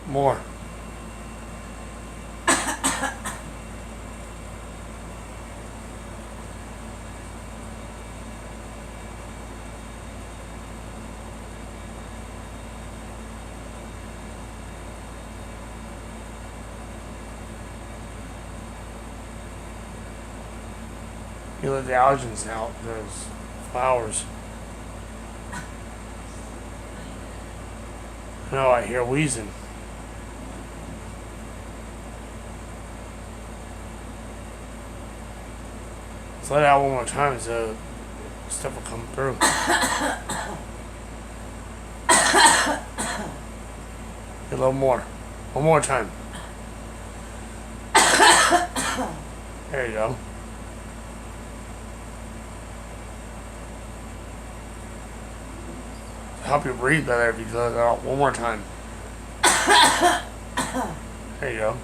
More. You let the allergens out, those flowers. No, I hear wheezing. Let's let it out one more time so stuff will come through. A little more. One more time. There you go. Help you breathe better if you let it out one more time. There you go.